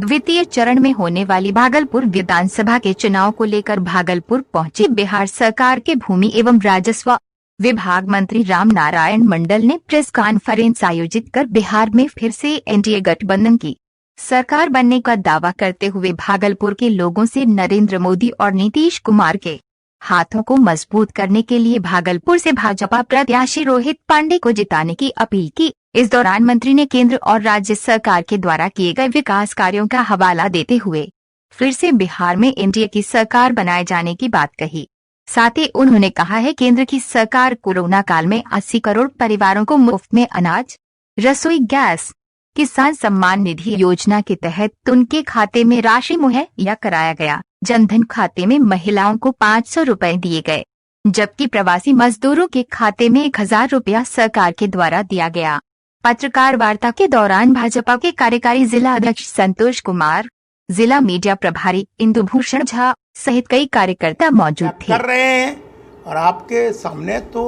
द्वितीय चरण में होने वाली भागलपुर विधानसभा के चुनाव को लेकर भागलपुर पहुंचे बिहार सरकार के भूमि एवं राजस्व विभाग मंत्री राम नारायण मंडल ने प्रेस कॉन्फ्रेंस आयोजित कर बिहार में फिर से एनडीए गठबंधन की सरकार बनने का दावा करते हुए भागलपुर के लोगों से नरेंद्र मोदी और नीतीश कुमार के हाथों को मजबूत करने के लिए भागलपुर से भाजपा प्रत्याशी रोहित पांडे को जिताने की अपील की। इस दौरान मंत्री ने केंद्र और राज्य सरकार के द्वारा किए गए विकास कार्यों का हवाला देते हुए फिर से बिहार में एनडीए की सरकार बनाए जाने की बात कही। साथ ही उन्होंने कहा है केंद्र की सरकार कोरोना काल में 80 करोड़ परिवारों को मुफ्त में अनाज, रसोई गैस, किसान सम्मान निधि योजना के तहत उनके खाते में राशि मुहैया कराया गया। जनधन खाते में महिलाओं को 500 रुपए दिए गए, जबकि प्रवासी मजदूरों के खाते में 1000 रुपया सरकार के द्वारा दिया गया। पत्रकार वार्ता के दौरान भाजपा के कार्यकारी जिला अध्यक्ष संतोष कुमार, जिला मीडिया प्रभारी इंदुभूषण झा सहित कई कार्यकर्ता मौजूद थे। कर रहे हैं और आपके सामने तो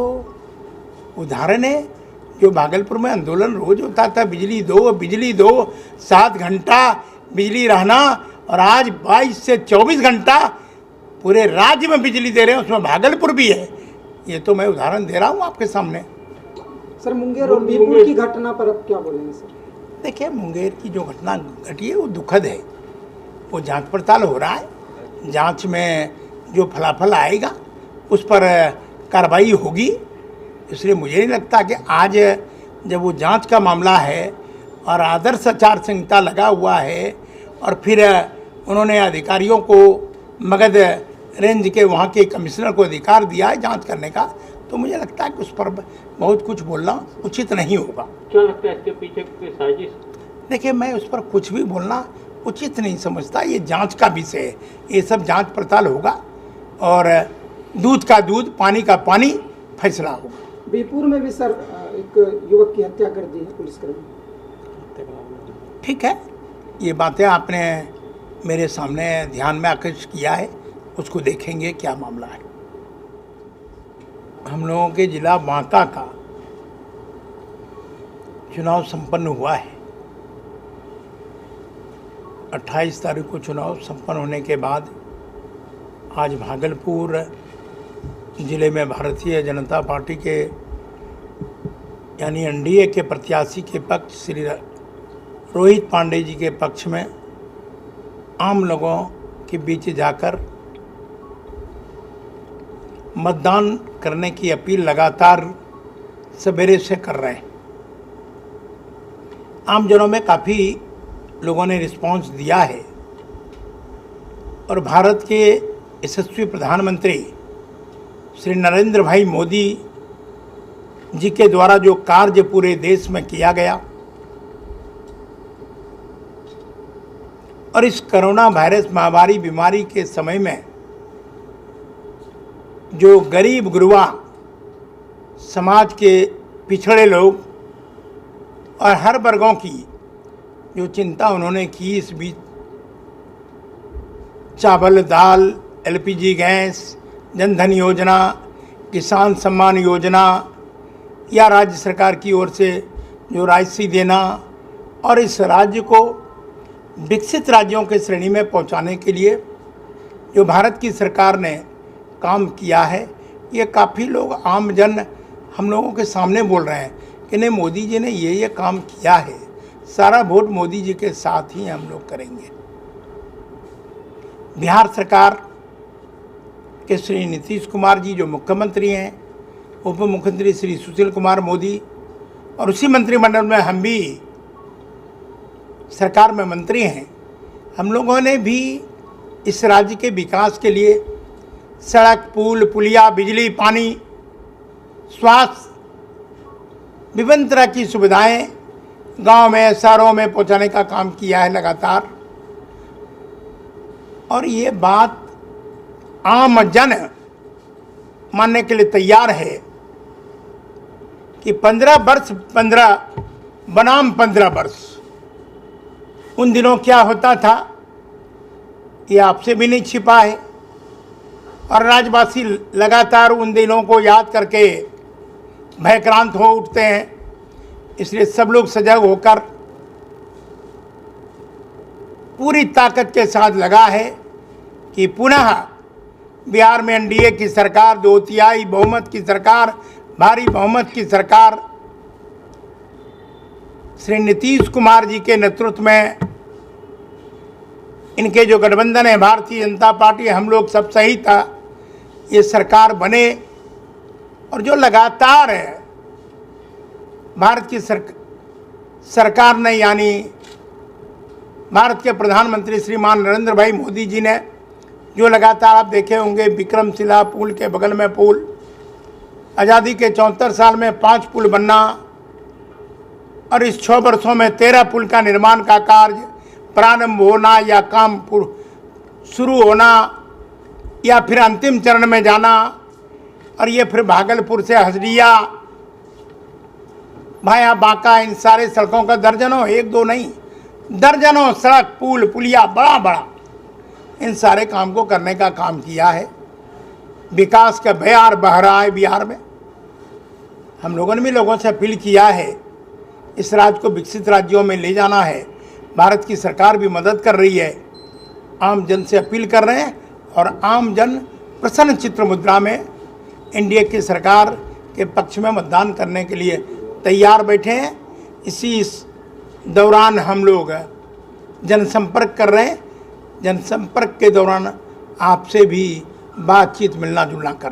उदाहरण है जो भागलपुर में आंदोलन रोज होता था, बिजली दो 7 घंटा बिजली रहना, और आज 22 से 24 घंटा पूरे राज्य में बिजली दे रहे हैं, उसमें भागलपुर भी है। ये तो मैं उदाहरण दे रहा हूँ आपके सामने। सर, मुंगेर और बीरपुर की घटना पर अब क्या बोलेंगे सर? देखिए, मुंगेर की जो घटना घटी है वो दुखद है। वो जांच पड़ताल हो रहा है, जांच में जो फलाफल आएगा उस पर कार्रवाई होगी। इसलिए मुझे नहीं लगता कि आज जब वो जांच का मामला है और आदर्श आचार संहिता लगा हुआ है और फिर उन्होंने अधिकारियों को मगध रेंज के वहाँ के कमिश्नर को अधिकार दिया है जांच करने का, तो मुझे लगता है कि उस पर बहुत कुछ बोलना उचित नहीं होगा। क्या लगता है इसके पीछे कोई साजिश? देखिए, मैं उस पर कुछ भी बोलना उचित नहीं समझता। ये जांच का विषय है, ये सब जांच पड़ताल होगा और दूध का दूध, पानी का पानी फैसला होगा। बीरपुर में भी सर एक युवक की हत्या कर दी है पुलिसकर्मी। ठीक है, ये बातें आपने मेरे सामने ध्यान में आकर्षित किया है, उसको देखेंगे क्या मामला है। हम लोगों के जिला बांका का चुनाव संपन्न हुआ है। 28 तारीख को चुनाव संपन्न होने के बाद आज भागलपुर जिले में भारतीय जनता पार्टी के यानी एनडीए के प्रत्याशी के पक्ष श्री रोहित पांडे जी के पक्ष में आम लोगों के बीच जाकर मतदान करने की अपील लगातार सवेरे से कर रहे हैं। आम जनों में काफ़ी लोगों ने रिस्पांस दिया है और भारत के यशस्वी प्रधानमंत्री श्री नरेंद्र भाई मोदी जी के द्वारा जो कार्य पूरे देश में किया गया और इस कोरोना वायरस महामारी बीमारी के समय में जो गरीब गुरबा समाज के पिछड़े लोग और हर वर्गों की जो चिंता उन्होंने की, इस बीच चावल, दाल, एलपीजी गैस, जनधन योजना, किसान सम्मान योजना या राज्य सरकार की ओर से जो राशि देना और इस राज्य को विकसित राज्यों के श्रेणी में पहुंचाने के लिए जो भारत की सरकार ने काम किया है, ये काफ़ी लोग आम जन हम लोगों के सामने बोल रहे हैं कि नहीं, मोदी जी ने ये काम किया है, सारा वोट मोदी जी के साथ ही हम लोग करेंगे। बिहार सरकार के श्री नीतीश कुमार जी जो मुख्यमंत्री हैं, उप मुख्यमंत्री श्री सुशील कुमार मोदी और उसी मंत्रिमंडल में हम भी सरकार में मंत्री हैं, हम लोगों ने भी इस राज्य के विकास के लिए सड़क, पुल, पुलिया, बिजली, पानी, स्वास्थ्य, विभिन्न तरह की सुविधाएं गांव में, शहरों में पहुंचाने का काम किया है लगातार। और ये बात आम जन मानने के लिए तैयार है कि 15 वर्ष 15 बनाम 15 वर्ष उन दिनों क्या होता था ये आपसे भी नहीं छिपा है और राज्यवासी लगातार उन दिनों को याद करके भयक्रांत हो उठते हैं। इसलिए सब लोग सजग होकर पूरी ताकत के साथ लगा है कि पुनः बिहार में एनडीए की सरकार, 2/3 बहुमत की सरकार, भारी बहुमत की सरकार श्री नीतीश कुमार जी के नेतृत्व में, इनके जो गठबंधन है भारतीय जनता पार्टी, हम लोग सब सही था, ये सरकार बने। और जो लगातार है भारत की सरकार ने, यानी भारत के प्रधानमंत्री श्रीमान नरेंद्र भाई मोदी जी ने जो लगातार आप देखे होंगे, विक्रमशिला पुल के बगल में पुल, आज़ादी के 74 साल में 5 पुल बनना, और इस 6 वर्षों में 13 पुल का निर्माण का कार्य प्रारंभ होना या काम शुरू होना या फिर अंतिम चरण में जाना, और ये फिर भागलपुर से हजरिया, भाया बांका, इन सारे सड़कों का दर्जनों, 1-2 नहीं, दर्जनों सड़क, पुल, पुलिया, बड़ा बड़ा इन सारे काम को करने का काम किया है। विकास का बयार बह रहा है बिहार में। हम लोगों ने भी लोगों से अपील किया है, इस राज्य को विकसित राज्यों में ले जाना है। भारत की सरकार भी मदद कर रही है, आम जन से अपील कर रहे हैं, और आम जन प्रसन्न चित्र मुद्रा में एनडीए की सरकार के पक्ष में मतदान करने के लिए तैयार बैठे हैं। इसी दौरान हम लोग जनसंपर्क कर रहे हैं। जनसंपर्क के दौरान आपसे भी बातचीत, मिलना जुलना कर रहे हैं।